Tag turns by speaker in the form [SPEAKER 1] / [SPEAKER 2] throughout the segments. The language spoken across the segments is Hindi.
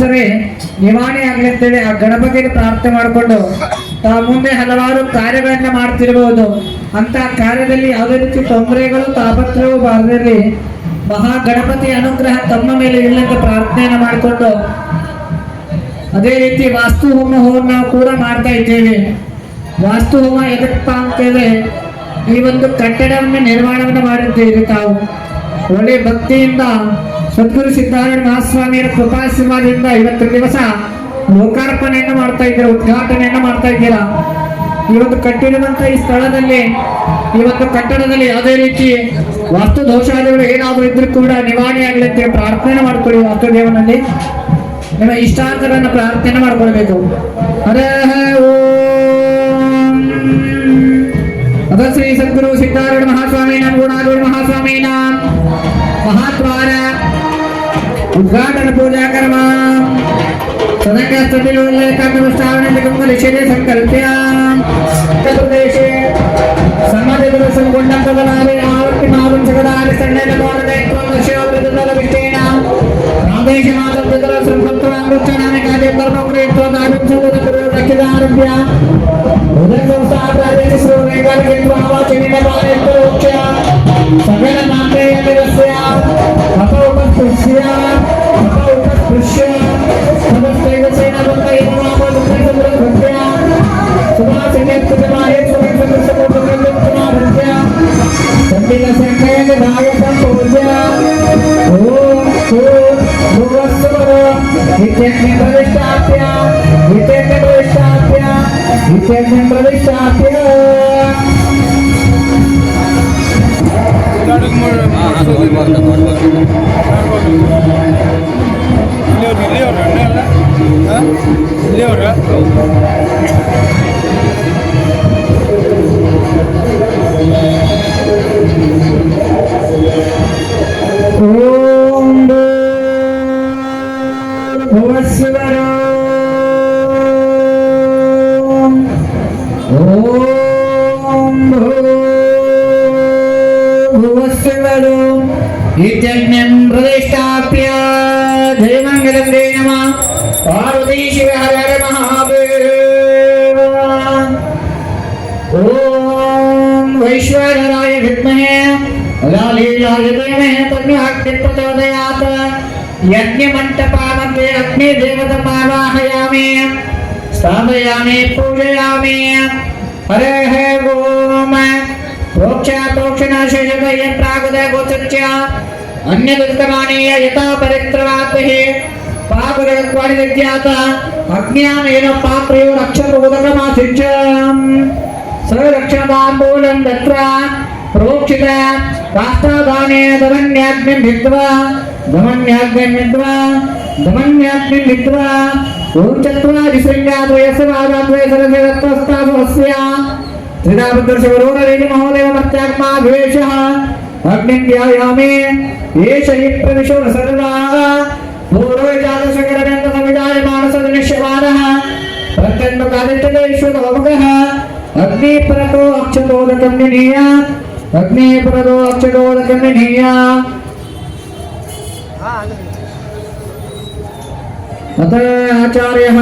[SPEAKER 1] ಸರಿ ನಿವಾರಣೆ ಆಗಲಿದ್ದೇವೆ. ಆ ಗಣಪತಿಗೆ ಪ್ರಾರ್ಥನೆ ಮಾಡಿಕೊಂಡು ಮುಂದೆ ಹಲವಾರು ಕಾರ್ಯಗಳನ್ನ ಮಾಡ್ತಿರಬಹುದು. ಅಂತ ಕಾರ್ಯದಲ್ಲಿ ಯಾವುದೇ ರೀತಿ ತೊಂದರೆಗಳು ತಾಪತ್ರವು ಬಾರದಿರಲಿ, ಮಹಾ ಗಣಪತಿ ಅನುಗ್ರಹ ತಮ್ಮ ಮೇಲೆ ಇರಲಿಂತ ಪ್ರಾರ್ಥನೆಯನ್ನು ಮಾಡಿಕೊಂಡು ಅದೇ ರೀತಿ ವಾಸ್ತು ಹೋಮವನ್ನು ನಾವು ಕೂಡ ಮಾಡ್ತಾ ಇದ್ದೇವೆ. ವಾಸ್ತು ಹೋಮ ಎದಕ್ಕಪ್ಪ ಅಂತೇಳಿ ಈ ಒಂದು ಕಟ್ಟಡವನ್ನು ನಿರ್ಮಾಣವನ್ನು ಮಾಡಿದ್ದೇವೆ. ತಾವು ಒಳ್ಳೆ ಭಕ್ತಿಯಿಂದ ಸದ್ಗುರು ಸಿದ್ಧಾರೂಢ ಮಹಾಸ್ವಾಮಿಯರ ಕೃಪಾಶೀರ್ವಾದದಿಂದ ಇವತ್ತು ದಿವಸ ಲೋಕಾರ್ಪಣೆಯನ್ನು ಮಾಡ್ತಾ ಇದ್ದೀರಾ, ಉದ್ಘಾಟನೆಯನ್ನು ಮಾಡ್ತಾ ಇದ್ದೀರಾ. ಈ ಒಂದು ಕಟ್ಟಿರುವಂತ ಈ ಸ್ಥಳದಲ್ಲಿ, ಈ ಒಂದು ಕಟ್ಟಡದಲ್ಲಿ ಯಾವುದೇ ರೀತಿ ವಾಸ್ತು ದೋಷಾದಿಗಳು ಏನಾದರೂ ಇದ್ರೂ ಕೂಡ ನಿವಾರಣೆ ಆಗಲಿಕ್ಕೆ ಪ್ರಾರ್ಥನೆ ಮಾಡ್ಕೊಳ್ಳಿ. ವಾಸ್ತು ದೇವನಲ್ಲಿ ನಿಮ್ಮ ಇಷ್ಟಾರ್ಥಗಳನ್ನು ಪ್ರಾರ್ಥನೆ ಮಾಡ್ಕೊಳ್ಬೇಕು. ಹರಹ ಓಂ ಅದ ಶ್ರೀ ಸದ್ಗುರು ಸಿದ್ಧಾರೂಢ ಮಹಾಸ್ವಾಮಿ ನಾಮ ಗುಣಾರೂಢ ಮಹಾಸ್ವಾಮಿ ನಾಮ ಮಹಾದ್ವಾರ ಉದ್ಘಾಟನ ಪೂಜಾ ಕರ್ಮ ಸದಕಸ್ತುಷ್ಟಾವಣೆ ಸಂಕಲ್ಪ್ಯ ಪ್ರದೇಶೆ ಸಮಾಜದ ಸಂಗೊಂಡಂತದಲಾರೆ ಆವರ್ತಿ ಮಾರುಂ ಜಗದಾರಿ ಸಣ್ಣನ ಭಾರತೈತ್ವ ವರ್ಷಾವೃತದ ವಿಷ್ಟೇನ ಪ್ರಾದೇಶ ಮಾತೃಗಳ ಸಂಪತ್ತನಾಮೃತನಾಮೆ ಕಾರ್ಯ ಕರ್ಮಕೃತ್ವ ದಾರುಂ ಸದಕರು ರಕ್ಷಿತಾರಭ್ಯ ಉದಯ ಪ್ರಾದೇಶ ಶ್ರೋಣೆಗಳಿಗೆ ಆವಾಚನಿನ ಭಾರತ ವೃಕ್ಷ ಸಗಣ ಮಾತೆಯ ನಿರಸ್ಯ ಅಪೌಪಸ್ಪೃಶ್ಯ ಅಪೌಪಸ್ಪೃಶ್ಯ ಸಮಸ್ತೈವ ಸೇನಾ ಬಂದ ಇಮಾಮದುಕ್ತಂದ್ರ ಭಕ್ತ್ಯ ಸುಭಾಸಿನೇತ್ಯಮಾಯೇ ಸುಭಾಸಿನೇತ್ಯಮಾಯೇ ಭಕ್ತ್ಯ ಸಂಬಿಲ ಸಂಕಯನ ದಾಯಕಂ ಪೂಜ್ಯ ಓಂ ಓಂ ಭುವಸ್ವರ ವಿದ್ಯಜ್ಞ ಪ್ರವಿಷ್ಟಾಪ್ಯ ವಿದ್ಯಜ್ಞ ಪ್ರವಿಷ್ಟಾಪ್ಯ ವಿದ್ಯಜ್ಞ ಪ್ರವಿಷ್ಟಾಪ್ಯ ಓಂ ಭುವಸ್ವರ ಓಂ ಭುವಸ್ವರ ಇತ್ಯಜ್ಞಂ ಪ್ರತಿಷ್ಠಾಪ್ಯ ಜಯಮಂಗಲಂ ದೇ ನಮಃ ಪಾರ್ವತೀ ಶಿವ ಹರ ಹರ ಮಹಾದೇವ. ಓಂ ವೈಶ್ವರಾಯ ವಿದ್ಮಹೇ लालीलाय धीमहि तन्नो अग्निः प्रचोदयात्. यज्ञमण्टपमध्ये अग्निदेवतामावाहयामि, स्थापयामि, पूजयामि. हरेः ओम प्रोक्षणाशेषतः प्रागुदय गोचर्य अन्यदुत्तमानीय यथा परित्रवाद्भिः पाकुदयत्वानि विद्यात् अग्न्यामेन पात्रयो रक्षपोदकमासिच्यम् सरक्षताम्बूलं दत्त्वा प्रोक्षित राष्ट्रदाने दमन्याग्निं भित्वा ओम चत्वारि शृङ्गाद्वयसमादाद्वय सरस्वस्तावस्य त्रिदाभद्रशवरोररेणि महोदय मत्यात्मा द्वेषः अग्निं ध्यायामि एष हि प्रविशो सर्वा पूर्वे जातशकरवेन्दसमिदाय मानसदनिश्यमानः प्रत्यन्तकादित्यदेश्वरोमुखः अग्निपरतो अक्षतोदकं निनीय अग्निपरतो अक्षतोदकं निनीय अत आचार्यः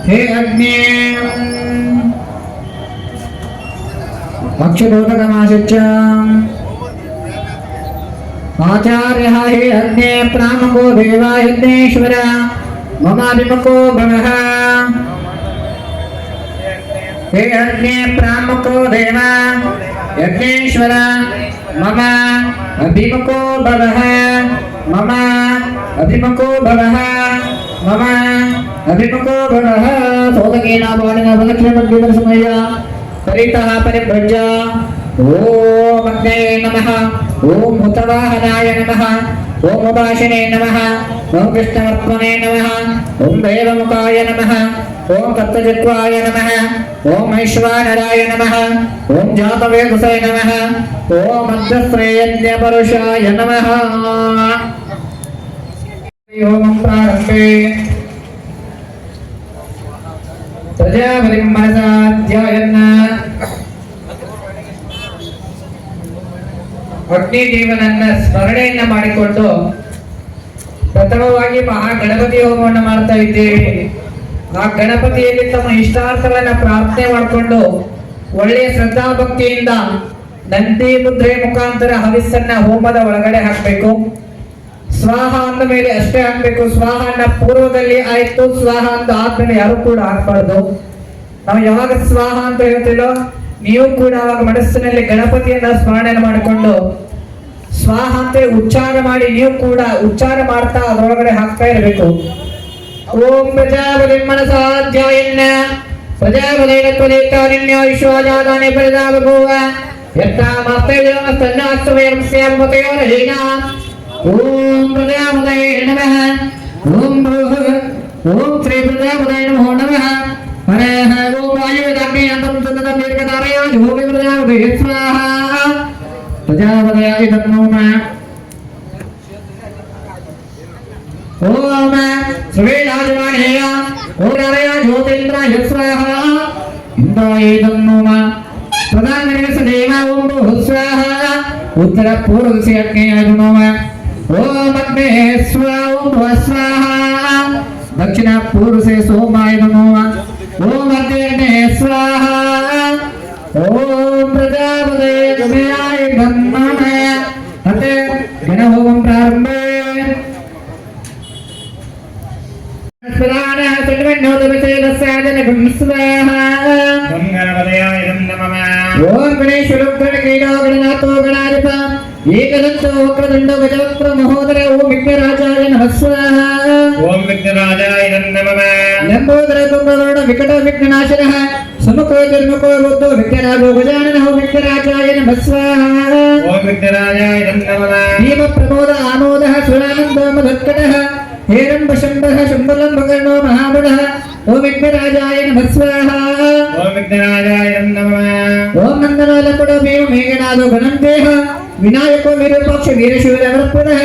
[SPEAKER 1] हे अग्नि अक्षतोदकमाशिच्य आचार्यः हे अग्ने प्रामको देवा यज्ञेश्वर ममाभिमुखो भवः. हे अग्ने प्रामुखो देवा यज्ञेश्वर मम अभिमुखो भवः, मम अभिमुखो भवः, मम अभिमुखो भवः. सोदकेन पाणिना प्रदक्षिणमद्विदर्शनय परितः परिभ्रज्य ओम अग्ने नमः, ओम भूतवाहनाय नमः, ओम उपासिने नमः, ओम कृष्णवर्त्मने नमः, ओम देवमुखाय नमः, ओम तत्त्वजिह्वाय नमः, ओम ऐश्वर्याय नमः, ओम जातवेदसे नमः, ओम मध्यश्रेयज्ञपरुषाय नमः. ओम प्रारम्भे प्रजापतिं मनसा ध्यायन् ಅಗ್ನಿದೇವನನ್ನ ಸ್ಮರಣೆಯನ್ನ ಮಾಡಿಕೊಂಡು ಪ್ರಥಮವಾಗಿ ಮಹಾಗಣಪತಿ ಹೋಮವನ್ನು ಮಾಡ್ತಾ ಇದ್ದೇವೆ. ಆ ಗಣಪತಿಯಲ್ಲಿ ತಮ್ಮ ಇಷ್ಟಾರ್ಥಗಳನ್ನ ಪ್ರಾರ್ಥನೆ ಮಾಡಿಕೊಂಡು ಒಳ್ಳೆಯ ಶ್ರದ್ಧಾಭಕ್ತಿಯಿಂದ ನಂದಿ ಮುದ್ರೆ ಮುಖಾಂತರ ಹವಿಸ್ಸನ್ನ ಹೋಮದ ಒಳಗಡೆ ಹಾಕಬೇಕು. ಸ್ವಾಹ ಅಂದ ಮೇಲೆ ಅಷ್ಟೇ ಹಾಕ್ಬೇಕು. ಸ್ವಾಹ ಅನ್ನ ಪೂರ್ವದಲ್ಲಿ ಆಯ್ತು, ಸ್ವಾಹ ಅಂತ ಆದ್ಮೇಲೆ ಯಾರು ಕೂಡ ಹಾಕ್ಬಾರ್ದು. ನಾವು ಯಾವಾಗ ಸ್ವಾಹ ಅಂತ ಹೇಳ್ತೀವೋ ನೀವು ಕೂಡ ಅವಾಗ ಮನಸ್ಸಿನಲ್ಲಿ ಗಣಪತಿಯನ್ನ ಸ್ಮರಣೆ ಮಾಡಿಕೊಂಡು ಸ್ವಾಹ ಅಂತ ಉಚ್ಚಾರ ಮಾಡಿ ನೀವು ಕೂಡ ಉಚ್ಚಾರ ಮಾಡ್ತಾ ಅದರೊಳಗಡೆ ಹಾಕ್ತಾ ಇರಬೇಕು. ಓಂ ಪ್ರಜಾಪತಿ ಮನಸಾಧ್ಯಾಯನ್ನ ಪ್ರಜಾಪತಿಯ ತ್ವದೇಕಾರಿಣ್ಯ ವಿಶ್ವಾಜಾತಾನೆ ಪರಿದಾವಗೋವ ಯತ್ತಾ ಮಾಸ್ತೇಜನ ಸ್ತನ್ನಾಸ್ತವಯಂ ಸ್ಯಾಮತಯೋ ರಹೀನಾ. ಓಂ ಪ್ರಜಾಪತಯೇ ನಮಃ. ಓಂ ಓಂ ಶ್ರೀ ಪ್ರಜಾಪತಯೇ ನಮೋ ನಮಃ. ಹರಃ ಓಂ ವಾಯುವೇದಾಗ್ನೇ ಅಂತಂ ಸತತಂ ದೀರ್ಘಧಾರಯೋ ಭೂಮಿ ಪ್ರಜಾಪತಯೇ ಸ್ವಾಹಾ. ಪ್ರಜಾಪತಯಾಯ ನಮೋ ನಮಃ. ಓಂ ಶ್ರೀರಾಜವಾಣೇಯ ಓಂಕಾರಯ ಜ್ಯೋತಿಂದ್ರಾಯ ಸ್ವಾಹಾ. ಇಂದ್ರಾಯ ನಮೋ ನಮಃ. ಪ್ರಧಾನಮಂತ್ರಿ ಸದೇವ ಓಂ ಭೂಃ ಸ್ವಾಹಾ. ಉತ್ತರ ಪೂರ್ವ ದಿಶೆ ಅಗ್ನೇಯಾಯ ನಮಃ. ಓಂ ಅಗ್ನೇ ಸ್ವಾಹಾ ಓಂ ಭೂಃ ಸ್ವಾಹಾ. ದಕ್ಷಿಣ ಪೂರ್ವ ದಿಶೆ ಸೋಮಾಯ ನಮಃ. ಓಂ ಅಗ್ನೇ ಸ್ವಾಹಾ. ಓಂ ಪ್ರಜಾಪತಯೇ ನಮಃ. ಮತ್ತೆ ಗಣಹೋಮಂ ಪ್ರಾರಂಭ. ಓಂ ಗಣೇಶ್ವರ ಕ್ರೀಡಾ ಗಣನಾಥೋ ಗಣಾಧಿಪ ಏಕದಂತೋ ವಕ್ರದಂಡೋ ಗಜವಕ್ರ ಮಹೋದರ. ಓಂ ವಿಘ್ನರಾಜಾಯ ನಮಃ ಸ್ವಾಹ.
[SPEAKER 2] ಓಂ ವಿಘ್ನರಾಜಾಯ ನಮಃ.
[SPEAKER 1] ಲಂಬೋದರ ತುಂಗವರ್ಣ ವಿಕಟ ವಿಘ್ನನಾಶನಃ ಸಮುಖೋ ಧರ್ಮಕೋ ರುದ್ಧೋ ವಿಘ್ನರಾಜೋ ಗಜಾನನಃ. ಓಂ ವಿಘ್ನರಾಜಾಯ ನಮಃ ಸ್ವಾಹ.
[SPEAKER 2] ಓಂ ವಿಘ್ನರಾಜಾಯ ನಮಃ.
[SPEAKER 1] ಭೀಮ ಪ್ರಮೋದ ಆಮೋದಃ ಸುರಾನಂದೋ ಮಧುತ್ಕಟಃ ಹೇರಂಬ ಶಂಭಃ ಶಂಭಲಂಬಗರ್ಣೋ ಮಹಾಬಲಃ. ಓಂ ವಿಘ್ನರಾಜಾಯ ನಮಃ ಸ್ವಾಹ.
[SPEAKER 2] ಓಂ ವಿಘ್ನರಾಜಾಯ ನಮಃ.
[SPEAKER 1] ಓಂ ನಂದನೋಲಪಡೋ ಭೀಮ ಮೇಘನಾದೋ ಗಣಂತೇಹ ವಿನಾಯಕೋ ವಿರೂಪಾಕ್ಷ ವೀರಶೂರ ವರಪ್ರದಃ.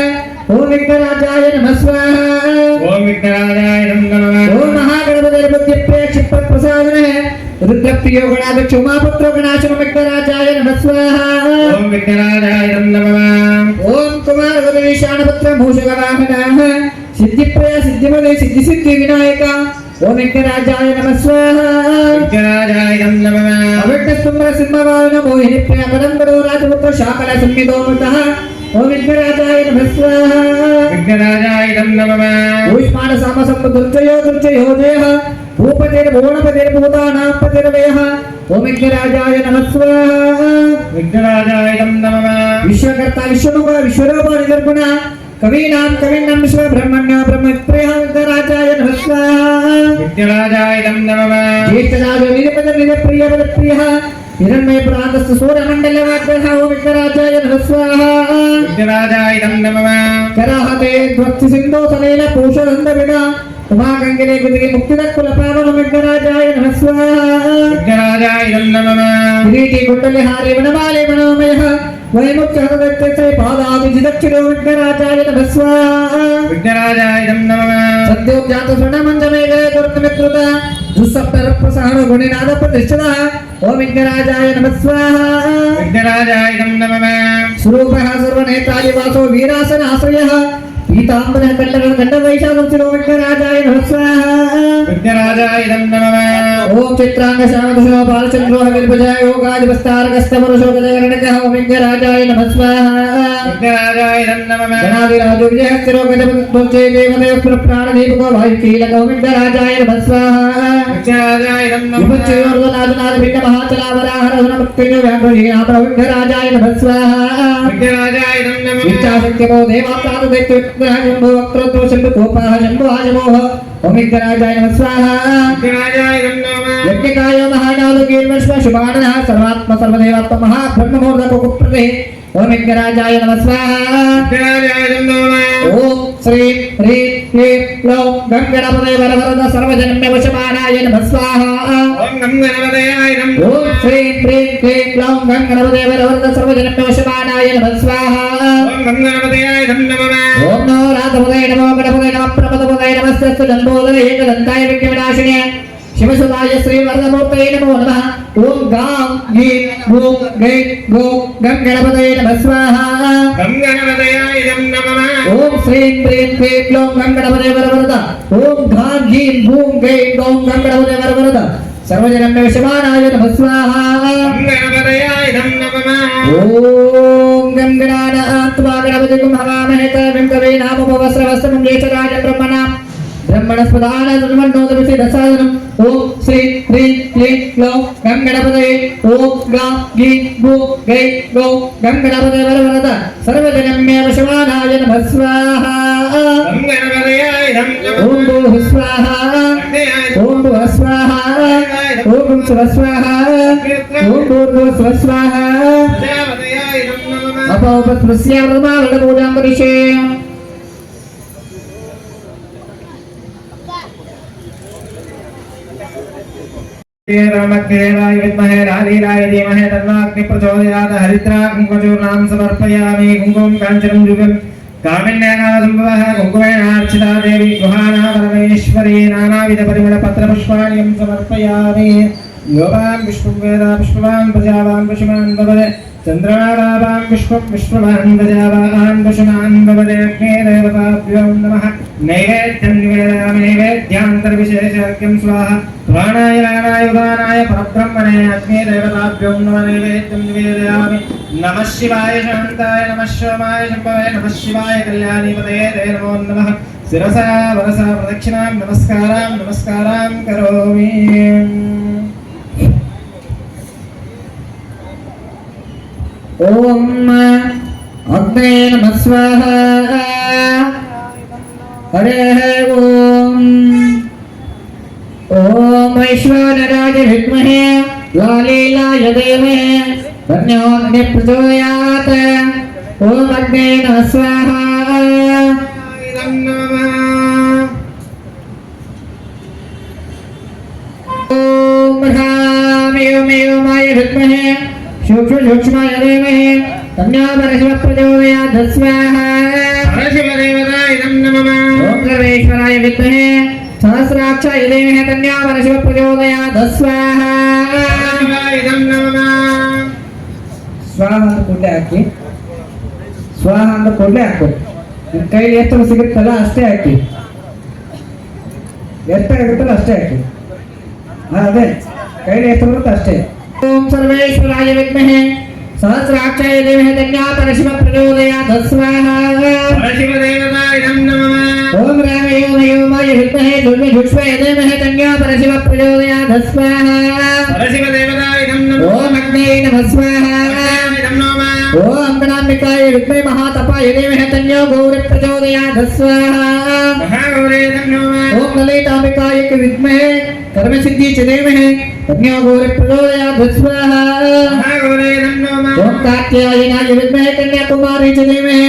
[SPEAKER 1] ಓಂ ವಿಘ್ನರಾಜಾಯ ನಮಃ ಸ್ವಾಹ.
[SPEAKER 2] ಓಂ ವಿಘ್ನರಾಜಾಯ ನಮಃ.
[SPEAKER 1] ಓಂ ಮಹಾಗಣಪತಿಯ ಬುದ್ಧಿಪ್ರಿಯ ಕ್ಷಿಪ್ರ ಪ್ರಸಾದನಃ ರುದ್ರಪ್ರಿಯೋ ಗಣಾಧ್ಯಕ್ಷ ಉಮಾಪುತ್ರೋ ಗಣಾಶನ ವಿಘ್ನರಾಜಾಯ ನಮಃ ಸ್ವಾಹ.
[SPEAKER 2] ಓಂ ವಿಘ್ನರಾಜಾಯ ನಮಃ.
[SPEAKER 1] ಓಂ ಕುಮಾರ ಗಣೇಶಾನಪುತ್ರ ಮೂಷಕವಾಹನಃ ಸಿದ್ಧಿಪ್ರಿಯ ಸಿದ್ಧಿಮದೆ ಸಿದ್ಧಿ ಸಿದ್ಧಿ ವಿನಾಯಕ. ಓಂ ವಿಘ್ನರಾಜಾಯ ನಮಃ ಸ್ವಾಹ.
[SPEAKER 2] ವಿಘ್ನರಾಜಾಯ ನಮಃ.
[SPEAKER 1] ಅವಿಘ್ನ ಸ್ತಂಭ ಸಿಂಹವಾಹನ ಮೋಹಿನಿ ಪ್ರಿಯ ಕದಂಬರೋ ರಾಜಪುತ್ರ ಶಾಕಲ ಸಂಹಿತೋಮೃತಃ. ಓಂ ವಿಘ್ನರಾಜಾಯ ನಮಃ ಸ್ವಾಹ.
[SPEAKER 2] ವಿಘ್ನರಾಜಾಯ ನಮಃ.
[SPEAKER 1] ಊಷ್ಮಾಣ ಸಾಮ ಸಂಪ ದುರ್ಜಯೋ ದುರ್ಜಯೋ ದೇಹ ಭೂಪತಿರ್ ಭುವನಪತಿರ್ ಭೂತಾನಾಂ ಪತಿರ್ವಯಃ. ಓಂ ವಿಘ್ನರಾಜಾಯ ನಮಃ ಸ್ವಾಹ.
[SPEAKER 2] ವಿಘ್ನರಾಜಾಯ ನಮಃ.
[SPEAKER 1] ವಿಶ್ವಕರ್ತ ವಿಶ್ವಮುಖ ವಿಶ್ವರೂಪ ನಿರ್ಗುಣ ಕವೀನಾಂ ಕವಿನ್ನಂ ವಿಶ್ವ ಬ್ರಹ್ಮಣ್ಯ ಬ್ರಹ್ಮಪ್ರಿಯ ವಿಘ್ನರಾಜಾಯ ನಮಃ ಸ್ವಾಹ.
[SPEAKER 2] ವಿಘ್ನರಾಜಾಯ ನಮಃ.
[SPEAKER 1] ಜ್ಯೇಷ್ಠರಾಜ ನಿರಪದ ನಿರಪ್ರಿಯ ಬಲಪ್ರಿಯ ಹಿರಣ್ಮಯ ಪ್ರಾಂತಸ್ಥ ಸೂರ್ಯಮಂಡಲವಾಗ್ರಹ. ಓಂ ವಿಘ್ನರಾಜಾಯ ನಮಃ ಸ್ವಾಹ.
[SPEAKER 2] ವಿಘ್ನರಾಜಾಯ ನಮಃ.
[SPEAKER 1] ಕರಹತೆ ಧ್ವತ್ಸಿ ಸಿಂಧೋ ಸಲೇನ ಪೋಷದಂದ ವಿನ ಉಮಾಗಂಗೆರೆ ಗುದಿಗೆ ಮುಕ್ತಿದ ಕುಲಪಾವನ. ವಿಘ್ನರಾಜಾಯ ನಮಃ ಸ್ವಾಹ.
[SPEAKER 2] ವಿಘ್ನರಾಜಾಯ ನಮಃ.
[SPEAKER 1] ಕಿರೀಟಿ ಕುಂಡಲಿ ಹಾರಿ ವನಮಾಲೆ ಮನೋಮಯ ವೈಮುಖ್ಯ ಹೃದಯ ಪಾದಾದಿ ದಕ್ಷಿಣೋ. ವಿಘ್ನರಾಜಾಯ ನಮಃ ಸ್ವಾಹ.
[SPEAKER 2] ವಿಘ್ನರಾಜಾಯ ನಮಃ.
[SPEAKER 1] ಸದ್ಯೋಜಾತ ಸ್ವರ್ಣ ಮಂಜಮೇಘ ದುರ್ಗಮಿತ್ರುತ ದುಸ್ಸಪ್ತರ ಪ್ರಸಹನ ಗುಣಿನಾದ ಪ್ರತಿಷ್ಠಿತ. ಓಂ ವಿಘ್ನರಾಜಾಯ ನಮಃ ಸ್ವಾಹ.
[SPEAKER 2] ವಿಘ್ನರಾಜಾಯ ನಮಃ.
[SPEAKER 1] ಸ್ವರೂಪಃ ಸರ್ವನೇತ್ರಾದಿವಾಸೋ ವೀರಾಸನ ಆಶ್ರಯಃ ಪೀತಾಂಬರ ಕಂಡಗಳ ಕಂಡ ವೈಶಾಖಂಸಿರೋ. ವಿಘ್ನರಾಜಾಯ ನಮಃ ಸ್ವಾಹ.
[SPEAKER 2] ವಿಘ್ನರಾಜಾಯ ನಮಃ.
[SPEAKER 1] ಓಂ ಚಿತ್ರಾಂಗ ಶ್ಯಾಮದಶೋ ಬಾಲಚಂದ್ರೋ ಹವಿರ್ಭಜಾಯ ಯೋಗಾದಿವಸ್ತಾರಕಸ್ತಮರುಷೋ ಗಜಗಣಕಃ. ಓಂ ವಿಘ್ನರಾಜಾಯ ನಮಃ ಸ್ವಾಹ.
[SPEAKER 2] ವಿಘ್ನರಾಜಾಯ ನಮಃ.
[SPEAKER 1] ಗಣಾದಿರಾಜೋ ವಿಜಯಹಸ್ತಿರೋ ಗಜಪತಿ ದೇವದೇವ ಪ್ರಾಣದೀಪಕೋ ವಾಯುಕೀಲಕ. ಓಂ ವಿಘ್ನರಾಜಾಯ ನಮಃ ಸ್ವಾಹ.
[SPEAKER 2] ವಿಘ್ನರಾಜಾಯ ನಮಃ.
[SPEAKER 1] ವಿಭಜ್ಯೋರ್ವನಾದನಾದ ಭಿನ್ನ ಮಹಾಚಲಾವರಾಹರವನ ಮುಕ್ತಿನೋ ವ್ಯಾಘ್ರಹೀನಾಥ. ಓಂ ವಿಘ್ನರಾಜಾಯ ನಮಃ ಸ್ವಾಹ.
[SPEAKER 2] ವಿಘ್ನರಾಜಾಯ ನಮಃ.
[SPEAKER 1] ಇಚ್ಛಾಶಕ್ತಿಮೋ ದೇವಾಪ್ರಾಣ ದೈತ್ಯ ಶಂಭೋ ವಕ್ರತೋ ಶಂಭು ಕೋಪಾಹ ಶಂಭು ಆಜಮೋಹ. ಓಂ ವಿಘ್ನರಾಜಾಯ ನಮಃ ಸ್ವಾಹ.
[SPEAKER 2] ವಿಘ್ನರಾಜಾಯ ನಮಃ.
[SPEAKER 1] ಯಜ್ಞಕಾಯ ಮಹಾನಾದ ಗೀರ್ವಶ್ವ ಶುಭಾನಃ ಸರ್ವಾತ್ಮ ಸರ್ವದೇವಾತ್ಮ ಮಹಾ ಬ್ರಹ್ಮಮೂರ್ಧ ಕುಪ್ರತೆ. ಓಂ ವಿಘ್ನರಾಜಾಯ ನಮಃ ಸ್ವಾಹ.
[SPEAKER 2] ವಿಘ್ನರಾಜಾಯ ನಮಃ.
[SPEAKER 1] ಓಂ ಶ್ರೀ ಹ್ರೀಂ ಕ್ಲೀಂ ಕ್ಲೌಂ ಗಂ ಗಣಪತಯೇ ವರವರದ ಸರ್ವಜನ್ಯ ವಶಮಾನಾಯ ನಮಃ ಸ್ವಾಹ.
[SPEAKER 2] ಓಂ ಗಂ ಗಣಪತಯಾಯ ನಮಃ.
[SPEAKER 1] ಓಂ ಶ್ರೀ ಹ್ರೀಂ ಕ್ಲೀಂ ಕ್ಲೌಂ ಗಂ ಗಣಪತಯೇ ವರವರದ ಸರ್ವಜನ್ಯ ವಶಮಾನಾಯ ನಮಃ ಸ್ವಾಹ.
[SPEAKER 2] ಓಂ ಗಂ ಗಣಪತಯಾಯ ನಮಃ.
[SPEAKER 1] ಓಂ ನಮೋ ರಾಧಪತಯೇ ನಮೋ ಗಣಪತಯೇ ನಮಃ ಪ್ರಪದಪತಯೇ ನಮಸ್ತಸ್ತು ಲಂಬೋದರ ಏಕದಂತಾಯ ವಿಘ್ನವಿನಾಶಿನೇ शिवसुताय श्री वरदमूर्तये नमो नमः ओम गां गीं गूं गै गो गं गणपतये नमः स्वाहा
[SPEAKER 2] गं गणपतये नमः
[SPEAKER 1] ओम श्रीं प्रीं क्लीं ग्लौं गं गणपतये वरवरद ओम गां गीं गूं गै गौ गं गणपतये वरवरद सर्वजनम्य विषमानाय नमः स्वाहा
[SPEAKER 2] गं गणपतये नमः
[SPEAKER 1] ओम गं गणानात्वा गणपतिं हवामहे कविं कवीनामुपवस्त्रवस्त्रं ज्येष्ठराज ब्रह्मणां ब्रह्मणस्पदान ब्रह्मणोदविषे दशादनम् ओम श्री ह्रीं क्लीं ग्लौं गं गणपतये ओम गां गीं गूं गै गौ गं गणपतये वरवरद सर्वजनम्य विषमानाय नमः स्वाहा
[SPEAKER 2] गं गणपतये नमः
[SPEAKER 1] ओम भूः स्वाहा ओम भुवः स्वाहा ओम स्वः स्वाहा ओम भूर्भुवः स्वाहा
[SPEAKER 2] गणपतये नमः
[SPEAKER 1] अपौपस्मृस्य प्रमाणपूजां करिष्ये
[SPEAKER 2] रामग्निदेवाय विद्महे रालीलाय धीमहि तन्नो अग्निः प्रचोदयात् हरिद्राकुङ्कुमचूर्णां समर्पयामि कुङ्कुमं काञ्चनं दिव्यं कामिन्यनादसम्भवः कुङ्कुमेनार्चिता देवी गुहानावरमेश्वरी नानाविधपरिमलपत्रपुष्पाणि समर्पयामि योगां विश्वं वेद पुष्पवान् प्रजावान् पशुमान् भवते चन्द्रनारावां विश्वं विश्ववान् प्रजावान् पशुमान् भवते अग्नेदेवताभ्यो नमः नैवेद्यं निवेदयामि नैवेद्यान्तर्विशेषार्घ्यं स्वाहा प्राणाय प्राणाय उदानाय परब्रह्मणे अग्नेदेवताभ्यो नमः नैवेद्यं निवेदयामि नमः शिवाय शान्ताय नमः सोमाय शम्भवे नमः शिवाय कल्याणीपतये ते नमो नमः शिरसा वरसा प्रदक्षिणां नमस्कारां करोमि
[SPEAKER 1] ओम अग्ने नमः स्वाहा हरेः ओम ओम वैश्वानराय विद्महे लालीलाय धीमहि तन्नो अग्निः प्रचोदयात् ओम अग्ने नमः स्वाहा ओम ह्रां विद्महे सूक्ष्माय धीमहि तन्नो परशिवः प्रचोदयात् स्वाहा
[SPEAKER 2] परशिवदेवताय नमः
[SPEAKER 1] ओम सर्वेश्वराय विद्महे सहस्राक्षाय धीमहि तन्नो परशिवः प्रचोदयात् स्वाहा
[SPEAKER 2] शिवाय नमः
[SPEAKER 1] स्वाहा ಅಂತ ಕೂಡಲೇ ಹಾಕಿ ಸ್ವಾಹ ಅಂತ ಕೂಡಲೇ ಹಾಕು ನಿಮ್ಮ ಕೈಲಿ ಎಷ್ಟು ಸಿಗುತ್ತಲ್ಲ ಅಷ್ಟೇ ಹಾಕಿ ಎಷ್ಟಾಗುತ್ತಲ್ಲ ಅಷ್ಟೇ ಹಾಕಿ ಅದೇ ಕೈಲಿ ಎಷ್ಟು ಬರುತ್ತೆ ಅಷ್ಟೇ ओम सर्वेश्वराय विद्महे सहस्राक्षाय धीमहि तन्नो परशिवः प्रचोदयात् स्वाहा
[SPEAKER 2] परशिवदेवताय नमः
[SPEAKER 1] ओम रामयोमयोमाय विद्महे दुर्मिजुष्वाय धीमहि तन्नो परशिवः प्रचोदयात् स्वाहा
[SPEAKER 2] परशिवदेवताय नमः
[SPEAKER 1] ओम अग्ने नमः स्वाहा ओम गणाम्बिकाय विद्महे महातपाय धीमहि तन्नो गौरी प्रचोदयात् स्वाहा
[SPEAKER 2] महागौरे नमः
[SPEAKER 1] ओम ललिताम्बिकाय विद्महे कर्मसिद्धि च धीमहि तन्नो गौरी प्रचोदयात् स्वाहा
[SPEAKER 2] महागौरे नमः
[SPEAKER 1] ओम कात्यायनाय विद्महे कन्याकुमारी च धीमहि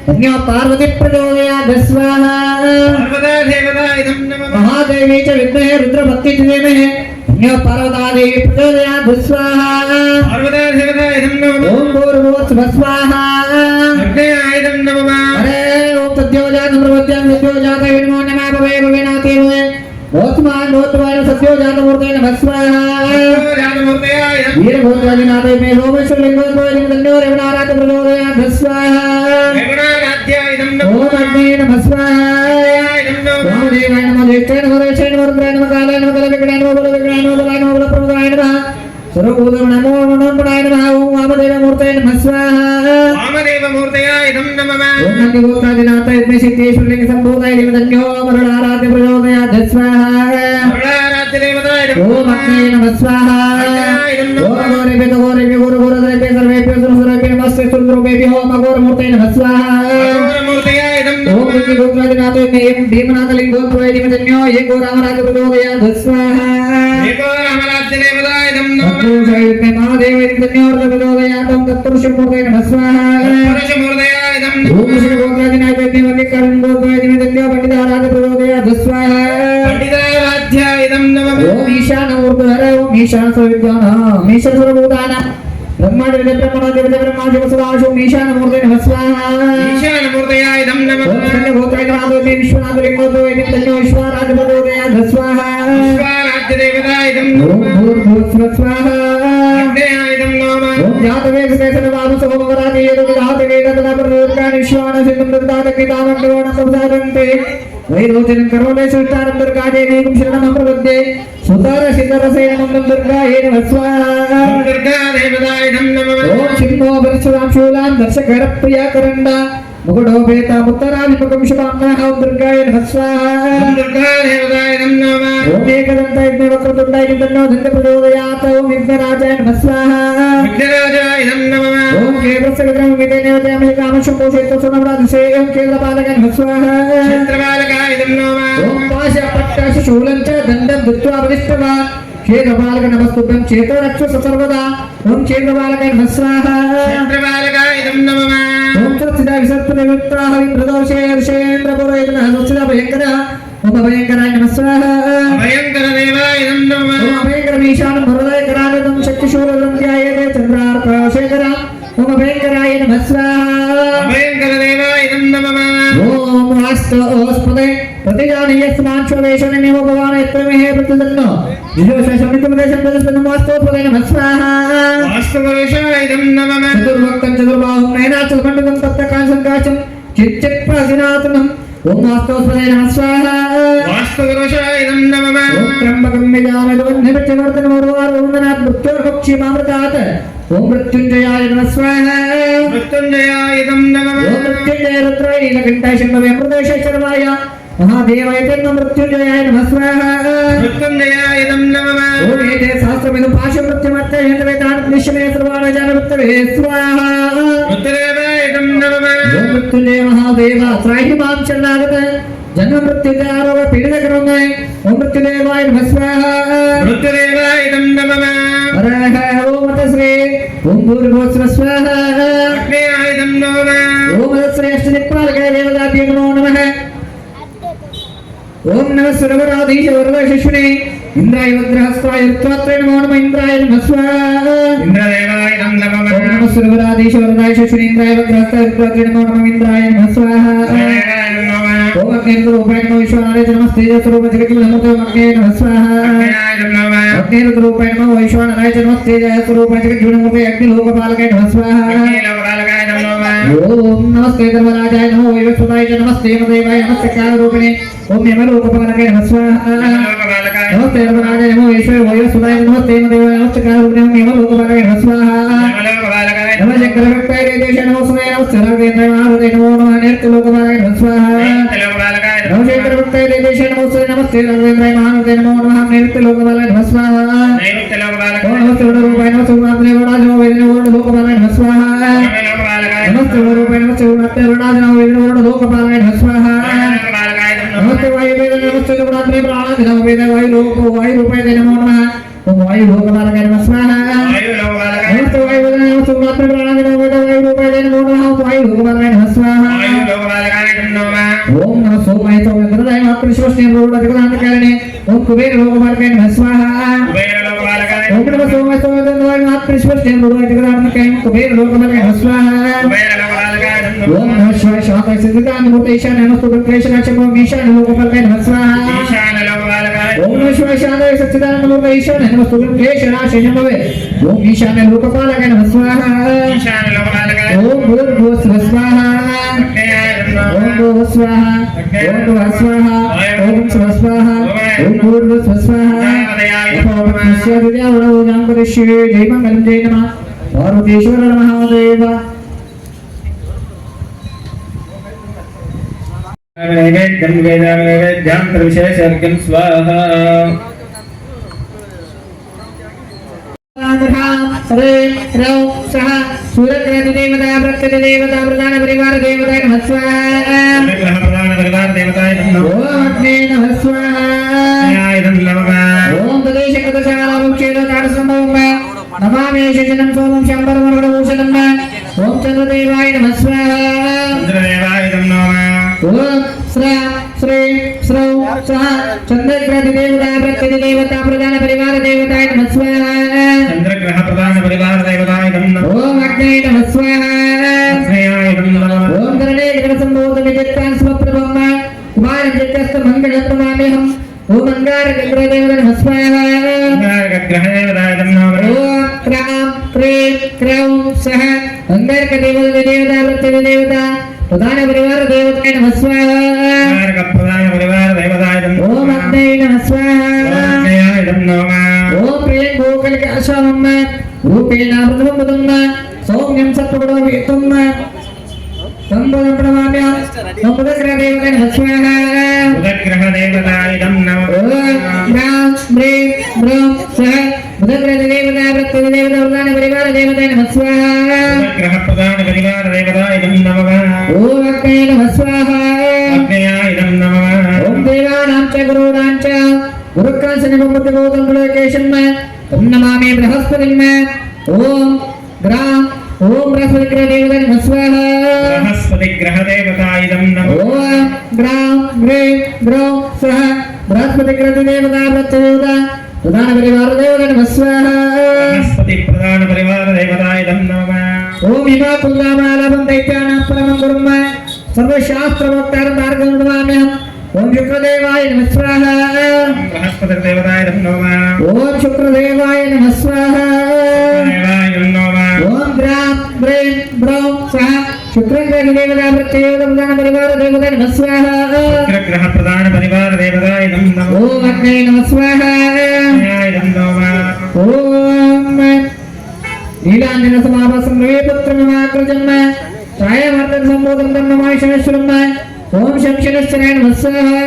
[SPEAKER 1] तन्नो पार्वती प्रचोदयात् स्वाहा
[SPEAKER 2] सर्वदा देवताय नमः
[SPEAKER 1] महादेवी च विद्महे रुद्रभक्ति च धीमहि तन्नो पार्वतीदेवी प्रचोदयात् स्वाहा
[SPEAKER 2] सर्वदा देवताय नमः
[SPEAKER 1] ओम भूर्भुवः स्वाहा
[SPEAKER 2] अग्नेयाय नमः
[SPEAKER 1] अरे ओम सद्योजात प्रवद्यां सद्योजात विनमो नमः भवे भवेनाति भवे ओस्मान सद्योजात मूर्ते नमः स्वाहा
[SPEAKER 2] जानमूर्तयाय
[SPEAKER 1] वीरभद्रादिनाथ मे सोमेश्वर लिंगोद्भव तन्नो रेवणारात प्रचोदयात् स्वाहा
[SPEAKER 2] रेवणाराध्याय नमः
[SPEAKER 1] ओम अग्ने नमः स्वाहा ओम देवाय नमः ज्येष्ठाय नमः वरेष्ठाय नमः रुद्राय नमः कालाय नमः कलविकटाय नमः बलविकटाय नमः बलाय नमः बलप्रभुताय नमः सर्वभूतं नमो मनोन्मनाय नमः ओम वामदेवमूर्तये नमः स्वाहा
[SPEAKER 2] वामदेवमूर्तयाय नमः
[SPEAKER 1] ओम नन्दिगोत्रादिनाथ यज्ञ सिद्धेश्वर लिंग संभूताय तन्नो मरुडाराध्य प्रचोदयात् स्वाहा
[SPEAKER 2] रेवणाराध्यदेवताय
[SPEAKER 1] ओम अग्ने नमः स्वाहा ओम गौरेभ्यो गौरेभ्यो गुरुगुरुद्रेभ्यो सर्वेभ्यो सुरसुरेभ्यो नमस्ते सुरद्रूपेभ्यो ओम अघोरमूर्तये नमः स्वाहा
[SPEAKER 2] मूर्तयाय नमः
[SPEAKER 1] ओम नन्दिगोत्रादिनाथ यज्ञ भीमनाथ लिंगोद्भव तन्नो ये गौरामराज प्रचोदयात् स्वाहा
[SPEAKER 2] एको रामराध्यदेवताय नमः
[SPEAKER 1] महादेव तन्नो प्रचोदयात् ओम तत्पुरुषमूर्तये नमः स्वाहा
[SPEAKER 2] परशुमूर्तयाय नमः
[SPEAKER 1] ओम श्रीगोत्रादिनाथ यज्ञ मल्लिकार्जुन गोत्वाय तन्नो पंडिताराज प्रचोदयात् स्वाहा
[SPEAKER 2] पंडिताराध्याय नमः
[SPEAKER 1] ओम ईशान ऊर्ध्वधर ओम ईशान सर्वविद्वानां ईशान सर्वभूतानां ब्रह्मांड ब्रह्मा शिव सदाशिव ओम ईशान मूर्तये नमः स्वाहा
[SPEAKER 2] ईशानमूर्तयाय नमः
[SPEAKER 1] ओम खंडगोत्राय नमः विश्वनाथ लिंगोद्भव तन्नो विश्वराज प्रचोदयात् स्वाहा
[SPEAKER 2] विश्वाराध्यदेवताय
[SPEAKER 1] శ్రీరామంటే వైరోచనం కరోలే సుష్టారం దుర్గాదేవి శరణం ప్రపద్యే సుతార సిద్ధరసేనం దుర్గాయే నమః స్వాహా
[SPEAKER 2] దుర్గా దేవతాయ నమః
[SPEAKER 1] ఓం శివో పరశురాం శూలాం దర్శకర ప్రియాకరండ ముగుడోపేత ఉత్తరాభిముఖం శుభాంగః ఓం దుర్గాయ నమః స్వాహా
[SPEAKER 2] దుర్గా దేవతాయ నమః
[SPEAKER 1] ఓం ఏకదంతాయ వక్రతుండాయ తన్నో దండ ప్రచోదయాత్ ఓం విఘ్నరాజాయ నమః స్వాహా
[SPEAKER 2] విఘ్నరాజాయ నమః
[SPEAKER 1] ఓం కేంద్రసగతం విదేనేవతయామి కామశంభూషేత సునవరాధసే ఓం కేంద్రపాలకాయ నమః స్వాహా
[SPEAKER 2] క్షేత్రపాలకాయ నమః
[SPEAKER 1] ఓం పాశ పట్టాశ శూలం చ దండం ధృత్వా బలిష్టవాన్ క్షేత్రపాలక నమస్తుభ్యం చేతో రక్ష సర్వదా ఓం క్షేత్రపాలకాయ నమః స్వాహా
[SPEAKER 2] క్షేత్రపాలకాయ నమః
[SPEAKER 1] ఓం సత్సిదా విసర్పణ విత్రాహ విప్రదోషే ఋషేంద్ర పురోహితన సత్సిదా భయంకర ఓం అభయంకరాయ నమః స్వాహా
[SPEAKER 2] భయంకర దేవాయ నమః
[SPEAKER 1] ఓం అభయంకర ఈశానం భరదాయ కరామితం శక్తిశూలం ధ్యాయేతే చంద్రార్కశేఖర ఓం అభయంకరాయ నమః స్వాహా
[SPEAKER 2] భయంకర దేవాయ నమః
[SPEAKER 1] ఓం వాస్తవస్పదే प्रतिजानीयस्माच्छोदेशनिमो भगवान् यत्रमेहे प्रतिदन्नो विजोषशमितुमदेशं तदस्पदं वास्तवस्पदे नमः स्वाहा
[SPEAKER 2] वास्तवपुरुषाय नमः
[SPEAKER 1] चतुर्भक्तं चतुर्बाहुं नयनाचलमण्डलं तप्तकाञ्चं चिच्चित्प्रसिनातनं ओम वास्तवस्पदे नमः स्वाहा
[SPEAKER 2] वास्तवपुरुषाय नमः
[SPEAKER 1] ओम त्र्यम्बकं यजामहे मृत्योर्भक्षीमामृतात् ओम मृत्युंजयाय नमः स्वाहा
[SPEAKER 2] मृत्युंजयाय नमः
[SPEAKER 1] ओम मृत्युंजय रुद्राय नीलकण्ठाय शम्भवे अमृतेशाय महादेवाय तन्नो मृत्युंजयाय नमः स्वाहा
[SPEAKER 2] मृत्युंजयाय नमः
[SPEAKER 1] ओम एते सहस्रमेधं पाशमृत्युमत्ते हेतवेदान्तनिश्चये सर्वाणजानवृत्तवे स्वाहा
[SPEAKER 2] मृत्युदेवाय नमः
[SPEAKER 1] ओम मृत्युंजय महादेव त्राहि मां शरणागत जन्म मृत्युजय आरोग पीडितकरोमय ओम मृत्युदेवाय नमः स्वाहा
[SPEAKER 2] मृत्युदेवाय नमः
[SPEAKER 1] हरः ओम तस्रे ओम भूर्भुवस्सुवः स्वाहा
[SPEAKER 2] अग्नेयाय नमः
[SPEAKER 1] ओम तस्रे अष्टदिक्पालकाय देवताभ्यो नमो नमः ओम नमः सर्वराधीश वरदशिष्णे इंद्राय वज्रहस्ताय रुद्रात्रे नमो नमः इंद्राय नमः स्वाहा
[SPEAKER 2] इंद्रदेवाय नमः
[SPEAKER 1] ओम नमः सर्वराधीश वरदाय शिष्णे इंद्राय वज्रहस्ताय रुद्रात्रे नमो नमः इंद्राय नमः स्वाहा ओम अग्निरूपाय नमो ईश्वराय नमस्ते तेजस्वरूप जगज्जीवनमूर्ते अग्ने नमः स्वाहा अग्निरूपाय नमो ईश्वराय नमस्ते तेजस्वरूप जगज्जीवनमूर्ते अग्निलोकपालकाय नमः स्वाहा ओम नमस्ते धर्मराजाय नमो वैवस्वताय नमस्ते यमदेवाय नमस्ते कालरूपिणे ओम यमलोकपालकाय नमः स्वाहा नमस्ते धर्मराजाय नमो ईश्वर वैवस्वताय नमस्ते यमदेवाय नमस्ते कालरूपिणे ओम यमलोकपालकाय नमः स्वाहा नमः चक्रवर्ताय देशे नमो स्वाहा नमस्ते राघवेन्द्राय महारुते नमो नमः नेत्रलोकपालकाय नमः स्वाहा नमः चक्रवर्ताय देशे नमो स्वाहा नमस्ते राघवेन्द्राय महारुते नमो नमः नेत्रलोकपालकाय नमः स्वाहा ओम नमस्ते वररूपाय नमस्ते वरदाय नमो वैद्यनाथ लोकपालकाय नमः स्वाहा नमस्ते वररूपाय नमस्ते वरदाय नमो वैद्यनाथ लोकपालकाय नमः स्वाहा नमस्ते वायुवेद नमस्ते गुणात्मने प्राणादि नमो वेद वायुरूपाय नमो नमः ओम वायुलोकपालकाय नमः स्वाहा नमस्ते वायुवेद नमस्ते गुणात्मने प्राणादि नमो वेद वायुरूपाय नमो नमः वायुलोकपालकाय नमः स्वाहा ओम नमः सोमाय चौरदाय महाकृष्णस्ने प्रोडकदानकारिणे ओम कुबेर लोकपालकाय नमः स्वाहा ओम नमः सोमाय चौरदाय महाकृष्णस्ने प्रोडकदानकारिणे कुबेर लोकपालकाय नमः स्वाहा ओम नमः शिवाय शांताय सिद्धान्तमूर्ते ईशान नमस्तु ब्रह्मेशनाचमो ईशान लोकपालकाय नमः स्वाहा ओम नमः शिवाय शांताय सच्चिदानंदमूर्ते ईशान नमस्तु ब्रह्मेशनाचमो ओम ईशान लोकपालकाय नमः स्वाहा ओम भूर्भुवस्सुवः स्वाहा ओम भूर्भुवः स्वाहा ओम भुवः स्वाहा ओम स्वः स्वाहा ओम भूर्भुवः स्वाहा ओम नमः विद्यावरणोजांकरिष्ये जय मंगलम जय नमः पार्वतीश्वर महादेव
[SPEAKER 2] नैवेद्यं वेदानैवेद्यां प्रविशेषर्घ्यं स्वाहा
[SPEAKER 1] हरे रौ सह सूर्यग्रहदेवता प्रत्यदेवता प्रधान परिवार देवताय नमः स्वाहा
[SPEAKER 2] ग्रह प्रधान परिवार देवताय नमः
[SPEAKER 1] ओम अग्ने नमः स्वाहा
[SPEAKER 2] नमः
[SPEAKER 1] ओम तदेशकदशालाभुक्षेदतारसम्भवम् नमामि शचनं सोमं शम्बरमरुडभूषणं ओम चन्द्रदेवाय नमः स्वाहा
[SPEAKER 2] चन्द्रदेवाय नमः
[SPEAKER 1] ओम श्रा श्री श्रौ सह चन्द्रग्रहदेवता प्रत्यदेवता प्रधान परिवार देवताय नमः स्वाहा
[SPEAKER 2] चन्द्रग्रह प्रधान परिवार देवताय नमः
[SPEAKER 1] ओम अग्ने नमः स्वाहा
[SPEAKER 2] अग्नेयाय नमः
[SPEAKER 1] ओम गणने गणसम्भूत विजयत्तां स्वप्रभम् कुमारजत्यस्त मङ्गलप्रमामेहम् ओम अंगारग्रहदेवताय नमः स्वाहा
[SPEAKER 2] ग्रहदेवताय नमः
[SPEAKER 1] ओम क्रां क्रीं क्रौं सह अंगारग्रहदेवता प्रत्यदेवता प्रधान परिवार देवताय नमः स्वाहा
[SPEAKER 2] कारक प्रधान परिवार देवताय नमः
[SPEAKER 1] ओम अग्नये नमः स्वाहा
[SPEAKER 2] अग्नयाय नमः
[SPEAKER 1] ओम प्रियं गोकलिकाश्वमं रूपेण अमृतमुदं सौम्यं सत्वगुणो वेतुं संबोधं प्रणमाम्यं समुद्रग्रहदेवताय नमः स्वाहा
[SPEAKER 2] उदग्रह देवताय नमः
[SPEAKER 1] ओम ब्रां ब्रीं ब्रं सह उदग्रहदेवता प्रत्यदेवता प्रधान परिवार देवताय नमः स्वाहा
[SPEAKER 2] उदग्रह प्रधान परिवार देवताय नमः
[SPEAKER 1] ओम अग्नये नमः स्वाहा
[SPEAKER 2] अग्नयाय नमः
[SPEAKER 1] ओम देवानां च गुरूणां च गुरुकासनिमुक्तिबोधं गुरुकेशं तं नमामि बृहस्पतिं ओम ग्रां ओम बृहस्पतिग्रहदेवताय नमः स्वाहा
[SPEAKER 2] बृहस्पति ग्रह देवताय नमः
[SPEAKER 1] ओम ग्रां ग्रीं ग्रौं सह बृहस्पतिग्रहदेवता प्रत्यदेवता प्रधान परिवार देवताय नमः स्वाहा
[SPEAKER 2] बृहस्पति प्रधान परिवार देवताय नमः
[SPEAKER 1] ओम हिमा कुल्लामालभं दैत्यानां परमं गुरुं सर्वशास्त्रवक्तारं मार्गं नमाम्यहम् ओम शुक्रदेवाय नमः स्वाहा
[SPEAKER 2] बृहस्पति देवताय नमः
[SPEAKER 1] ओम शुक्रदेवाय नमः स्वाहा
[SPEAKER 2] देवाय नमः
[SPEAKER 1] ओम ग्रां ब्रीं ब्रौं सह शुक्रग्रहदेवता प्रत्यदेवता प्रधान परिवार देवताय नमः स्वाहा
[SPEAKER 2] ग्रह प्रधान परिवार देवताय नमः
[SPEAKER 1] ओम अग्नये नमः स्वाहा
[SPEAKER 2] अग्नयाय नमः
[SPEAKER 1] ओम नीलांजन समाभासं रविपुत्रमहाकृजन्म छायावर्तन संबोधं ब्रह्ममाय शनेश्वरम् ओम शंशनेश्वराय नमः स्वाहा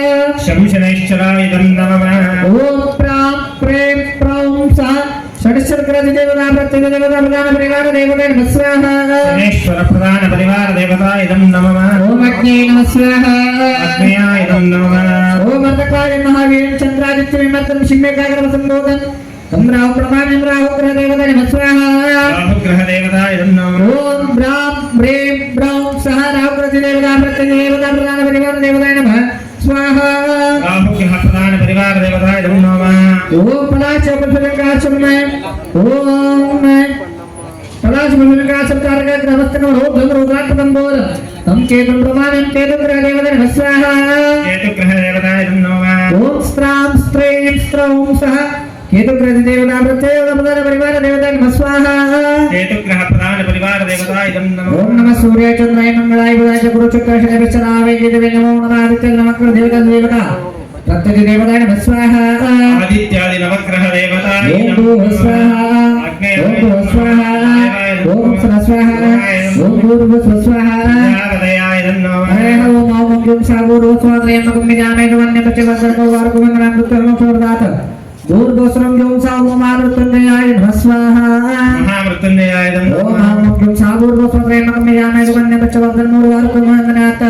[SPEAKER 2] शंशनेश्वराय नमः
[SPEAKER 1] ओम प्रां प्रें प्रौं सह षड्शर्करदेवता प्रत्यदेवता प्रधान परिवार देवताय नमः स्वाहा
[SPEAKER 2] शनेश्वर प्रधान परिवार देवताय नमः
[SPEAKER 1] ओम अग्नये नमः स्वाहा
[SPEAKER 2] अग्नयाय नमः
[SPEAKER 1] ओम अर्धकाय महावीरं चंद्रादित्यमिमर्तं सिंहकाग्रम संबोधन तं राहु प्रमाणं राहु ग्रह देवताय नमः स्वाहा
[SPEAKER 2] राहु ग्रह देवताय नमः
[SPEAKER 1] ओम ब्रां ब्रीं ब्रौं सह राहु ग्रहदेवता प्रत्यदेवता प्रधान परिवार देवताय नमः स्वाहा
[SPEAKER 2] राहु ग्रह प्रधान परिवार देवताय नमः
[SPEAKER 1] ओम पलाचोपसुरकाशं ओम पलाचोपसुरकाशं कारक नमस्तकं रोधं रोगात्मकं बोध तं चेतं प्रमाणं चेतं ग्रह देवताय नमः स्वाहा
[SPEAKER 2] केतु ग्रह देवताय नमः
[SPEAKER 1] ओम स्त्रां स्त्रीं स्त्रौं सह केतुग्रहदेवता प्रत्यदेवता प्रधान परिवार देवताय नमः स्वाहा
[SPEAKER 2] केतु ग्रह प्रधान परिवार देवताय नमः
[SPEAKER 1] ओम नमः सूर्याय चंद्राय मंगलाय बुधाय च गुरु शुक्र शनि विश्वनाथाय देवे नमो नमः आदित्य नमः देवता देवता प्रत्यदेवताय नमः स्वाहा
[SPEAKER 2] आदित्यादि नवग्रह देवताय
[SPEAKER 1] ओम भूः स्वाहा ओम भूः स्वाहा ओम स्वः स्वाहा ओम भूर्भुवः स्वाहा
[SPEAKER 2] देवताय नमः
[SPEAKER 1] हरे ओम ओम ओम सागुरु स्वात्रयमकं मिजामहे वन्य प्रचवदनो वार्गुमंगलं दुःखं सोरदात दूरदोषरं जों सावमारुतंजयाय नमः स्वाहा
[SPEAKER 2] महामृत्युंजयाय
[SPEAKER 1] ओम
[SPEAKER 2] नमः
[SPEAKER 1] ओम ओम सागुरु स्वात्रयमकं मिजामहे वन्य प्रचवदनो वार्गुमंगनाथ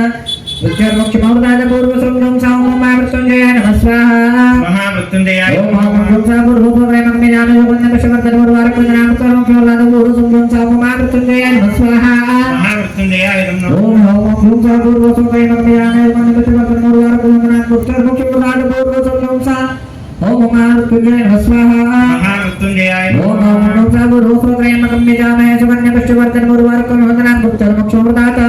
[SPEAKER 1] विद्यार्मुख्यमौदाय पूर्वसरं जों सावमारुतंजयाय नमः स्वाहा
[SPEAKER 2] महामृत्युंजयाय
[SPEAKER 1] ओम ओम ओम सागुरु स्वात्रयमकं मिजामहे वन्य प्रचवदनो वार्गुमंगनाथ पूर्वसरं जों सावमारुतंजयाय नमः स्वाहा
[SPEAKER 2] महामृत्युंजयाय नमः
[SPEAKER 1] ओम ओम ओम सागुरु स्वात्रयमकं मिजामहे वन्य प्रचवदनो वार्गुमंगनाथ विद्यार्मुख्यमौदाय पूर्वसरं जों ओम महामृत्युंजयाय नमः स्वाहा
[SPEAKER 2] महामृत्युंजयाय
[SPEAKER 1] ओम ओम ओम सागुरु स्वात्रयमकं मिजामहे वन्य प्रचवदनो वार्गुमंगनाथ विद्यार्मुख्यमौदाय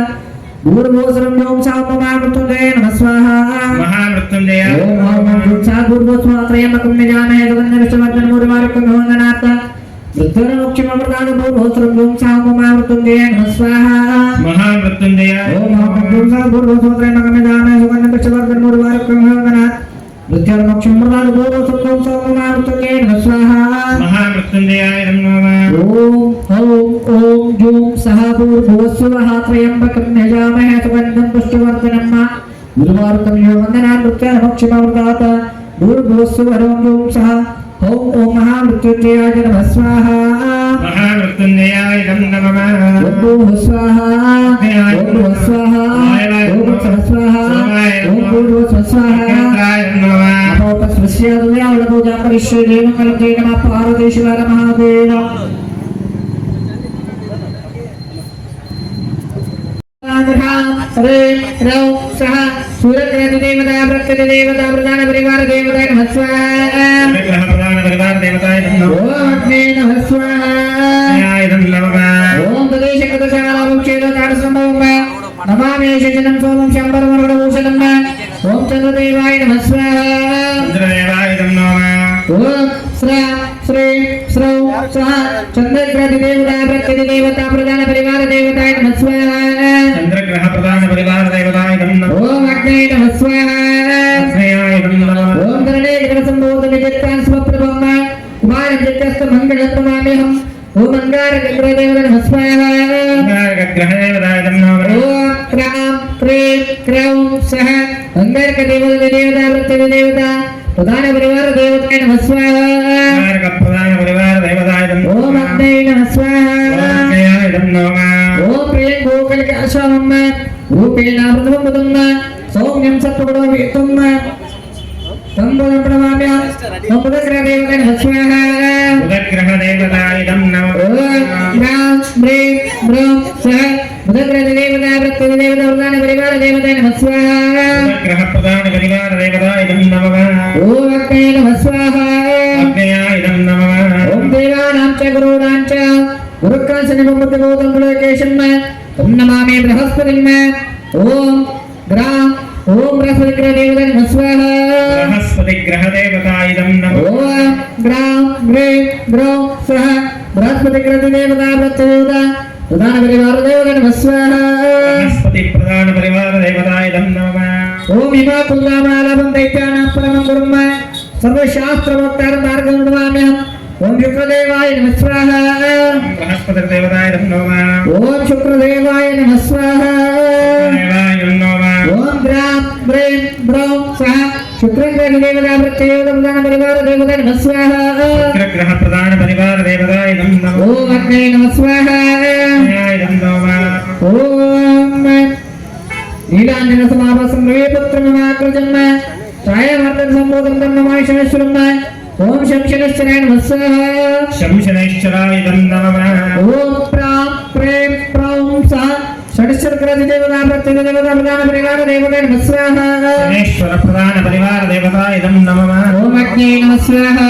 [SPEAKER 1] पूर्वसरं जों सावमारुतंजयाय नमः स्वाहा
[SPEAKER 2] महामृत्युंजयाय
[SPEAKER 1] ओम ओम ओम सागुरु स्वात्रयमकं मिजामहे वन्य प्रचवदनो वार्गुमंगनाथ विद्यार्मुख्यमौदाय पूर्वसरं जों सावमारुतंजयाय नमः स्वाहा
[SPEAKER 2] महामृत्युंजयाय
[SPEAKER 1] ओम ओम ओम सागुरु स्वात्रयमकं मिजामहे वन्य प्रचवदनो वार्गुमंगनाथ विद्यार्मुख्यमौदाय पूर्वसरं जों सावमारुतंजयाय नमः स्वाहा
[SPEAKER 2] महामृत्युंजयाय नमः
[SPEAKER 1] ओम ओम जूं सह भूर्भुवस्सुवः त्र्यम्बकं यजामहे सुगन्धं पुष्टिवर्धनम् गुरुवार्कं यो वन्दनान् मृत्युर्मुक्षिमवृतात् भूर्भुवस्सुवः जूं सह ओम ओम महामृत्युंजयाय नमः स्वाहा
[SPEAKER 2] महामृत्युंजयाय नमः
[SPEAKER 1] ओम भूः स्वाहा ओम भुवः स्वाहा ओम स्वः स्वाहा ओम भूर्भुवः स्वाहा
[SPEAKER 2] इंद्राय नमः
[SPEAKER 1] पूजा करिष्ये देवं नमः पार्वतीश्वर महादेव हरे रौ सह सूर्यग्रहदेवता प्रत्यदेवता प्रधान परिवार देवताय नमः स्वाहा
[SPEAKER 2] ग्रह प्रधान परिवार देवताय नमः
[SPEAKER 1] ओम अग्ने नमः स्वाहा
[SPEAKER 2] अग्नयाय नमः
[SPEAKER 1] ओम तदेशकृतशालाभुक्षेदतारसंभवम् नमामि शचनं सोमं शम्बरमरुडभूषणम् ओम चन्द्रदेवाय नमः स्वाहा
[SPEAKER 2] चंद्रदेवाय नमः
[SPEAKER 1] ओम श्रा श्री श्रौ सह चन्द्रग्रहदेवता प्रत्यदेवता प्रधान परिवार देवताय नमः स्वाहा
[SPEAKER 2] चंद्रग्रह प्रधान
[SPEAKER 1] अग्ने नमः स्वाहा
[SPEAKER 2] अग्नयायदं नमः
[SPEAKER 1] ओम धरणे ग्रहसंभूत विजयकान् स्वप्रभम्मा कुमारजत्यस्त मंगलप्रमाम्यहम् ओम अंगारग्रहदेवताय नमः स्वाहा
[SPEAKER 2] अंगारग्रहदेवतायदं नमः
[SPEAKER 1] ओम क्राम क्रीं क्रौं सह अंगारकदेवता प्रधान परिवार देवताय नमः स्वाहा
[SPEAKER 2] अंगारकप्रधान परिवार देवतायदं
[SPEAKER 1] ओम अग्ने नमः स्वाहा
[SPEAKER 2] अग्नयायदं नमः
[SPEAKER 1] ओम प्रिय गोकलिक अश्वमम्म रूपेणामृतमुदम्म सौम्यं सत्वगुणोपेतुम् तंबोधं प्रणमाम्यहम् ओम बुधग्रहदेवताय नमः स्वाहा
[SPEAKER 2] बुधग्रहदेवतायदं नमः
[SPEAKER 1] ओम ग्रां म्रीं ब्रौं सह बुधग्रहदेवता प्रत्यदेवता प्रधान परिवार देवताय नमः स्वाहा
[SPEAKER 2] बुधग्रहप्रधान परिवार देवतायदं नमः
[SPEAKER 1] ओम अग्ने नमः स्वाहा
[SPEAKER 2] अग्नयायदं नमः
[SPEAKER 1] ओम देवानां च गुरूणां च गुरुकाशनिममुद्गोतं कुलकेशं तं नमामि बृहस्पतिं ओम ग्रां ओम बृहस्पतिग्रहदेवताय नमः स्वाहा
[SPEAKER 2] बृहस्पतिग्रहदेवतायदं नमः
[SPEAKER 1] ओम ग्रां म्रीं ब्रौं सह बृहस्पतिग्रहदेवता प्रत्यदेवता प्रधान परिवार देवताय नमः स्वाहा
[SPEAKER 2] बृहस्पतिप्रधान परिवार देवतायदं नमः
[SPEAKER 1] ओम इमा कुंदामालभं दैत्यानां परमं गुरुं सर्वशास्त्रवक्तारं मार्गं नमाम्यहम् ओम शुक्रदेवाय नमः स्वाहा
[SPEAKER 2] बृहस्पतिर्देवतायदं नमः
[SPEAKER 1] ओम शुक्रदेवाय नमः स्वाहा
[SPEAKER 2] देवायं नमः
[SPEAKER 1] ओम ग्रां ब्रीं ब्रौं सह शुक्रग्रहदेवता प्रत्यदेवता प्रधान परिवार देवताय नमः स्वाहा
[SPEAKER 2] शुक्रग्रहप्रधान परिवार देवतायदं नमः
[SPEAKER 1] ओम अग्ने नमः स्वाहा
[SPEAKER 2] अग्नयायदं नमः
[SPEAKER 1] ओम नीलांजन समाभासं रविपुत्रमहाकृजन्म छायावर्तन संबोधं नमामि शनेश्वरं ओम शंशनेश्वराय नमः स्वाहा
[SPEAKER 2] शंशनेश्वरायदं नमः
[SPEAKER 1] ओम प्रां प्रेम प्रौं सह षडक्षरग्रहदेवता प्रत्यदेवता प्रधान परिवार देवताय नमः स्वाहा
[SPEAKER 2] शनेश्वरप्रधान परिवार देवतायदं नमः
[SPEAKER 1] ओम अग्ने नमः स्वाहा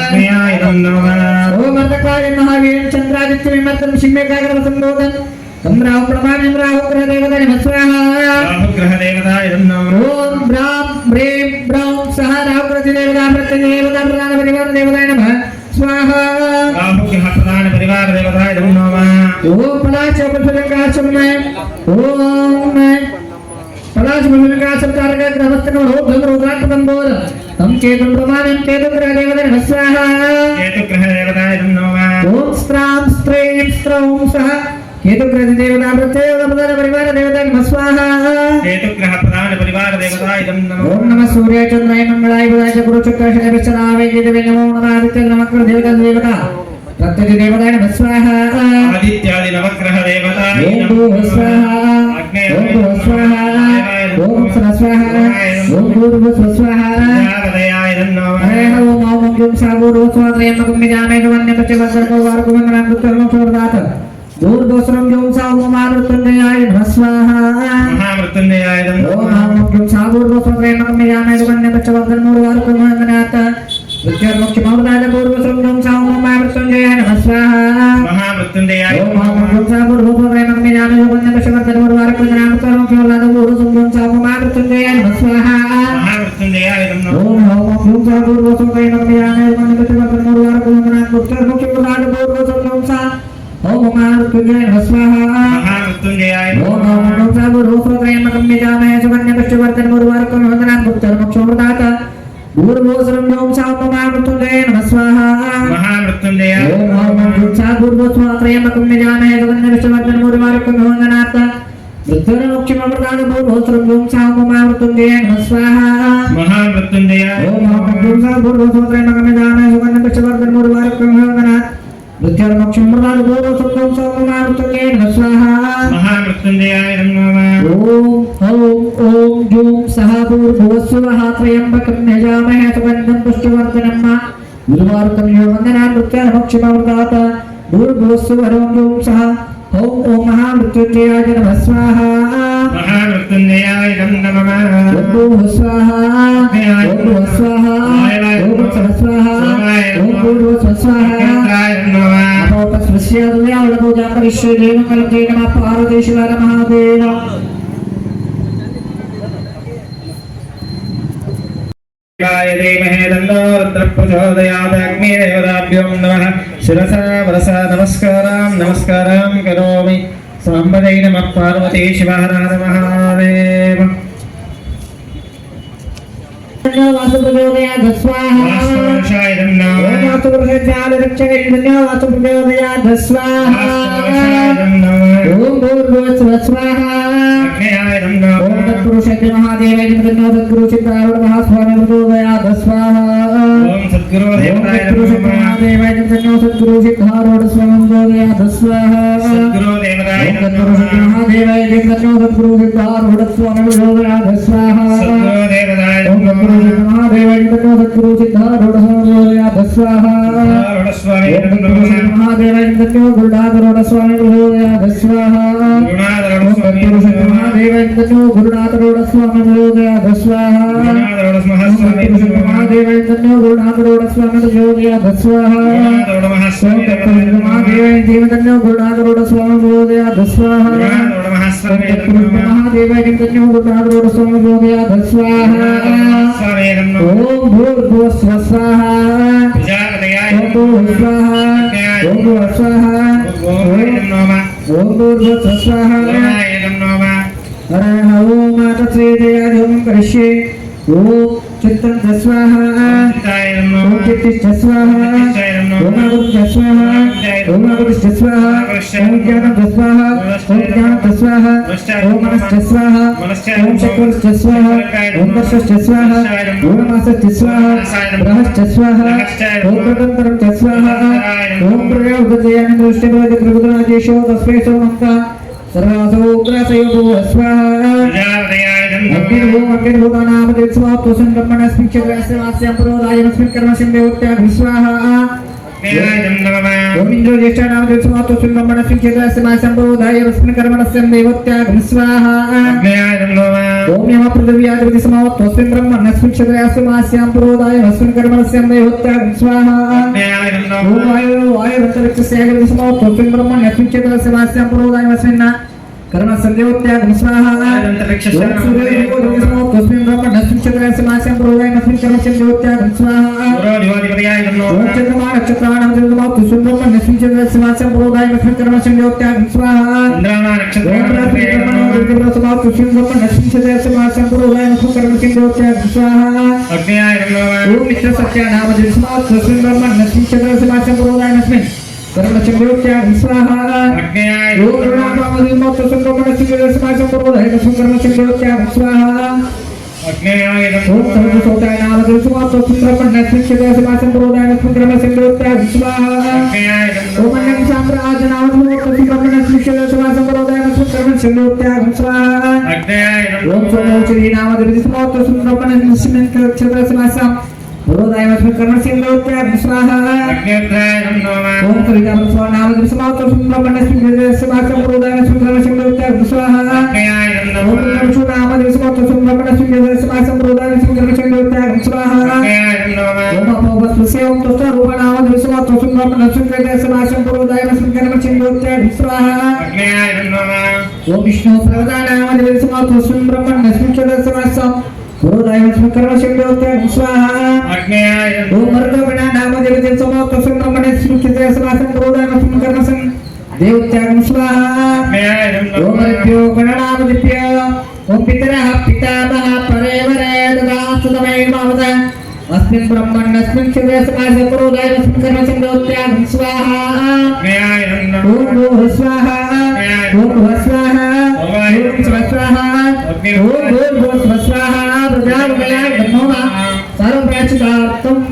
[SPEAKER 2] अग्नयायदं नमः
[SPEAKER 1] ओम अर्धकाय महावीरं चन्द्रादित्यविमर्तं सिंहकाग्रं संबोधन तम्राव प्रमाणं राहु ग्रहदेवताय नमः स्वाहा
[SPEAKER 2] राहुग्रहदेवतायदं नमः
[SPEAKER 1] ओम ब्रां ब्रीं ब्रौं सह राहुग्रहदेवता प्रत्यदेवता प्रधान परिवार देवताय नमः स्वाहा
[SPEAKER 2] राहुग्रहप्रधान परिवार देवतायदं नमः
[SPEAKER 1] ओम पलाचोपसुरंगासं ओम पलाचोपसुरंगासं तारकग्रहस्थं ओम रुद्रात्मकं बोध हम चेतन प्रमाणं चेतन ग्रहदेवताय नमः स्वाहा
[SPEAKER 2] केतुग्रहदेवतायदं नमः
[SPEAKER 1] ओम स्त्रां स्त्रीं स्त्रौं सह केतुग्रहदेवता प्रत्यदेवता प्रधान परिवार देवताय नमः स्वाहा
[SPEAKER 2] केतुग्रहप्रधान परिवार देवतायदं नमः
[SPEAKER 1] ओम नमः सूर्याय चंद्राय मंगलाय बुधाय च गुरु शुक्र शनि विश्वनावे देवे नमो नमः आदित्य नमः देवता देवता प्रत्येक देवताय नमः स्वाहा
[SPEAKER 2] आदित्यादि नवग्रह देवताय
[SPEAKER 1] ओम भूः स्वाहा ओम भुवः स्वाहा ओम स्वः स्वाहा ओम भूर्भुवः स्वाहा
[SPEAKER 2] देवतायदं नमः
[SPEAKER 1] हरे ओम ओम ओम सागुरु स्वात्रयमकं निजामे वन्यपच वन्दको वारकुमंगलं दुःखं सोदात दूरदोषरं यों सावमारुतन्याय नमः स्वाहा
[SPEAKER 2] महामृत्युंजयायदं
[SPEAKER 1] ओम
[SPEAKER 2] नमः
[SPEAKER 1] ओम ओम सागुरु स्वात्रयमकं निजामे वन्यपच वन्दको वारकुमंगनाथ विद्यामुख्यमौदाय पूर्वसं यों सावमारुतन्याय नमः स्वाहा
[SPEAKER 2] महामृत्युंजयाय
[SPEAKER 1] ओम ओम ओम सागुरु स्वात्रयमकं निजामे वन्यपच वन्दको वारकुमंगनाथ पूर्वसं सावमारुतन्याय नमः स्वाहा
[SPEAKER 2] महामृत्युंजयायदं नमः
[SPEAKER 1] ओम ओम ओम सागुरु स्वात्रयमकं निजामे वन्यपच वन्दको वारकुमंगनाथ विद्यामुख्यमौदाय पूर्वसं यों ओम महामृत्युंजय नमः स्वाहा
[SPEAKER 2] महामृत्युंजयाय
[SPEAKER 1] ओम ओम ओम सागुरु स्वात्रयमकं निजामे वन्यपच वन्दको वारकुमंगनाथ पूर्वसं पूर्वोसरं यों सावमारुतन्याय नमः स्वाहा
[SPEAKER 2] महामृत्युंजयाय
[SPEAKER 1] ओम ओम ओम सागुरु स्वात्रयमकं निजामे वन्यपच वन्दको वारकुमंगनाथ विद्यामुख्यमौदाय पूर्वसं यों सावमारुतन्याय नमः स्वाहा
[SPEAKER 2] महामृत्युंजयाय
[SPEAKER 1] ओम ओम ओम सागुरु स्वात्रयमकं निजामे वन्यपच वन्दको वारकुमंगनाथ विद्यामुख्यमौदाय पूर्वसं यों सावमारुतन्याय नमः स्वाहा
[SPEAKER 2] महामृत्युंजयाय नमः
[SPEAKER 1] ओम ओम जूं सह भूर्भुवस्सुवः त्र्यम्बकं यजामहे सुगन्धं पुष्टिवर्धनं गुरुवारुकं यो वन्दनां मृत्युमुख्यमौदात भूर्भुवस्सुवः जूं सह ओम ओम महामृत्युंजयाय नमः स्वाहा
[SPEAKER 2] महामृत्युंजयाय नमः
[SPEAKER 1] ओम भूः स्वाहा ओम भुवः स्वाहा ओम स्वः स्वाहा ओम भूर्भुवः स्वाहा पूजा करिष्ये देवकलते नमः पार्वतीश्वर महादेव
[SPEAKER 2] गाय देमहे तन्नो रुद्रः प्रचोदयात् अग्निदेवताभ्यो नमः शिरसा वरसा नमस्कारां करोमि साम्बदै नमः पार्वती शिवहर हर महादेव
[SPEAKER 1] वासुप्रचोदयात् स्वाहा
[SPEAKER 2] वास्तुपुरुषाय नमः
[SPEAKER 1] ओम वासुपुरुषज्ञानरक्षकाय वासुप्रचोदयात् स्वाहा ओम भूर्भुवस्सुवः स्वाहा
[SPEAKER 2] अग्नयाय नमः
[SPEAKER 1] ओम तत्पुरुषाय महादेवाय नमः सद्गुरुचित्रारुण महास्वामी प्रचोदयात् स्वाहा
[SPEAKER 2] ओम सद्गुरुदेवाय नमः
[SPEAKER 1] महादेवाय नमः सद्गुरुचित्रारुण स्वामी प्रचोदयात् स्वाहा
[SPEAKER 2] सद्गुरुदेवाय
[SPEAKER 1] ओम
[SPEAKER 2] नमः
[SPEAKER 1] तत्पुरुषाय महादेवाय नमः सद्गुरुचित्रारुण स्वामी प्रचोदयात् स्वाहा
[SPEAKER 2] सद्गुरुदेवाय
[SPEAKER 1] ओम
[SPEAKER 2] नमः
[SPEAKER 1] तत्पुरुषाय महादेवाय नमः सद्गुरुचित्रारुण स्वामी प्रचोदयात् स्वाहा
[SPEAKER 2] स्वामी
[SPEAKER 1] ओम तत्पुरुषाय
[SPEAKER 2] नमः
[SPEAKER 1] महादेवाय नमः गुरुनाथरुण स्वामी प्रचोदयात् स्वाहा
[SPEAKER 2] गुरुनाथरुण
[SPEAKER 1] ओम
[SPEAKER 2] स्वामी
[SPEAKER 1] तत्पुरुषाय
[SPEAKER 2] नमः
[SPEAKER 1] महादेवाय नमः गुरुनाथरुण स्वामी प्रचोदयात् स्वाहा
[SPEAKER 2] गुरुनाथरुण स्वामी नमः
[SPEAKER 1] महादेवाय नमः गुरुनाथरुण स्वामी प्रचोदयात् स्वाहा
[SPEAKER 2] गुरुनाथरुण स्वामी नमः
[SPEAKER 1] महादेवाय नमः गुरुनाथरुण स्वामी प्रचोदयात् स्वाहा
[SPEAKER 2] गुरुनाथरुण स्वामी नमः
[SPEAKER 1] महादेवाय नमः गुरुनाथरुण स्वामी प्रचोदयात् स्वाहा
[SPEAKER 2] स्वामी नमः
[SPEAKER 1] ओम भूर्भुवस्सुवः स्वाहा
[SPEAKER 2] प्रजापतयाय
[SPEAKER 1] ओम भूर्भुवः स्वाहा ओम भूर्भुवः स्वाहा
[SPEAKER 2] ओम नमः
[SPEAKER 1] ओम भूर्भुवः स्वाहा
[SPEAKER 2] ओमाय नमः
[SPEAKER 1] हरः ओम तत्सवितुर्वरेण्यं करिष्ये ओम चित्तं स्वाहा
[SPEAKER 2] चित्ताय
[SPEAKER 1] ओम
[SPEAKER 2] नमः
[SPEAKER 1] चित्तिश्च स्वाहा ओम अगुरुश्च स्वाहा ओम अगुरुश्च स्वाहा ओम ज्ञानं स्वाहा ओम ज्ञानं स्वाहा ओम मनश्च स्वाहा ओम चक्रश्च स्वाहा ओम वर्षश्च स्वाहा ओम मासश्च स्वाहा ग्रहश्च स्वाहा ओम प्रकन्तरं च स्वाहा ओम प्रयोगजयानं दृष्टिभवति प्रभुराजेशो तस्मै सोमन्ता सर्वासो उग्रसयो स्वाहा
[SPEAKER 2] प्रजापतयाय नमः
[SPEAKER 1] अग्निर्भूतानां देवस्वात्तो संब्रह्मणस्मिन् चक्रस्य वास्यं पुरोधायमस्मिन् कर्मसिं देवत्याः स्वाहा
[SPEAKER 2] अग्नयाय नमः
[SPEAKER 1] ओम इंद्रो ज्येष्ठानां देवस्वात्तो संब्रह्मणस्मिन् चक्रस्य वास्यं पुरोधायमस्मिन् कर्मणस्यं देवत्याः स्वाहा
[SPEAKER 2] अग्नयाय नमः
[SPEAKER 1] ओम यमः पृथिव्याधिपति समावत्तोऽस्मिन् ब्रह्मणस्मिन् चक्रस्य वास्यं पुरोधायमस्मिन् कर्मणस्यं देवत्याः स्वाहा
[SPEAKER 2] अग्नयाय नमः
[SPEAKER 1] ओम वायुरन्तरिक्षस्याधिपति समावत्तोऽस्मिन् ब्रह्मणस्मिन् चक्रस्य वास्यं पुरोधायमस्मिन् कर्म संदेवत्याग स्वाहा
[SPEAKER 2] अनन्तरिक्षस्य
[SPEAKER 1] तस्मिन् ब्रह्मणस्मिन् चक्रस्य वास्यं पुरोधायमस्मिन् कर्म संदेवत्याग स्वाहा
[SPEAKER 2] गुरुदेवाधिपतयाय नमः
[SPEAKER 1] ओम चन्द्रमा नक्षत्राणां तस्मिन् ब्रह्मणस्मिन् चक्रस्य वास्यं पुरोधायमस्मिन् कर्म संदेवत्याग स्वाहा
[SPEAKER 2] चन्द्रमा
[SPEAKER 1] ओम
[SPEAKER 2] नक्षत्राधिपतयाय नमः
[SPEAKER 1] तस्मिन् ब्रह्मणस्मिन् चक्रस्य वास्यं पुरोधायमस्मिन् कर्म संदेवत्याग स्वाहा
[SPEAKER 2] अग्नयाय नमः
[SPEAKER 1] ओम मित्र सत्यानाम तस्मिन् ब्रह्मणस्मिन् चक्रस्य वास्यं पुरोधायमस्मिन् कर्म संदेवत्याग स्वाहा
[SPEAKER 2] अग्नयाय
[SPEAKER 1] ओम प्रणामामदिमो तस्मिन् ब्रह्मणस्मिन् चक्रस्य वास्यं पुरोधायमस्मिन् कर्म संदेवत्याग स्वाहा
[SPEAKER 2] अग्नयाय
[SPEAKER 1] ओम
[SPEAKER 2] नमः
[SPEAKER 1] सर्वसोताय नाम तस्मिन् ब्रह्मणस्मिन् चक्रस्य वास्यं पुरोधायमस्मिन् कर्म संदेवत्याग स्वाहा
[SPEAKER 2] अग्नयाय
[SPEAKER 1] ओम
[SPEAKER 2] नमः
[SPEAKER 1] अन्यं साम्राज्यनाम तस्मिन् ब्रह्मणस्मिन् चक्रस्य वास्यं पुरोधायमस्मिन् कर्म संदेवत्याग स्वाहा
[SPEAKER 2] अग्नयाय
[SPEAKER 1] ओम
[SPEAKER 2] नमः
[SPEAKER 1] सोमोचरी नाम तस्मिन् ब्रह्मणस्मिन् चक्रस्य वास्यं पुरोधायमस्मिन् कर्म संदेवत्याग स्वाहा
[SPEAKER 2] अग्नयाय नमः
[SPEAKER 1] ओम कवितामस्व नाम तस्मिन् ब्रह्मणस्मिन् चक्रस्य वास्यं पुरोधायमस्मिन् कर्म संदेवत्याग स्वाहा
[SPEAKER 2] अग्नयाय
[SPEAKER 1] ओम
[SPEAKER 2] नमः
[SPEAKER 1] नमः नाम तस्मिन् ब्रह्मणस्मिन् चक्रस्य वास्यं पुरोधायमस्मिन् कर्म संदेवत्याग स्वाहा
[SPEAKER 2] अग्नयाय नमः
[SPEAKER 1] ओम अपोपस्पस्य ओम तस्रूपनाम तस्मिन् ब्रह्मणस्मिन् चक्रस्य वास्यं पुरोधायमस्मिन् कर्म संदेवत्याग स्वाहा
[SPEAKER 2] अग्नयाय नमः
[SPEAKER 1] ओम विष्णु प्रवदानाम तस्मिन् ब्रह्मणस्मिन् चक्रस्य वास्यं पुरोधायमस्मिन् कर्म संदेवत्याग स्वाहा
[SPEAKER 2] अग्नयाय
[SPEAKER 1] ओम मर्दगणा नाम तस्मिन् ब्रह्मणस्मिन् चक्रस्य वास्यं पुरोधायमस्मिन् कर्म संदेवत्याग स्वाहा
[SPEAKER 2] अग्नयाय
[SPEAKER 1] ओम
[SPEAKER 2] नमः
[SPEAKER 1] मर्त्यो गणनामदित्य ओम पितरः पितामहः परेवरे ददास्तु तमै भवत अस्मिन् ब्रह्मणस्मिन् चक्रस्य वास्यं पुरोधायमस्मिन् कर्म संदेवत्याग स्वाहा
[SPEAKER 2] अग्नयाय नमः
[SPEAKER 1] ओम भूः स्वाहा ओम भुवः स्वाहा ओम स्वः स्वाहा ओम भूर्भुवः स्वाहा प्रजापतये नमः सर्वप्राचितार्थं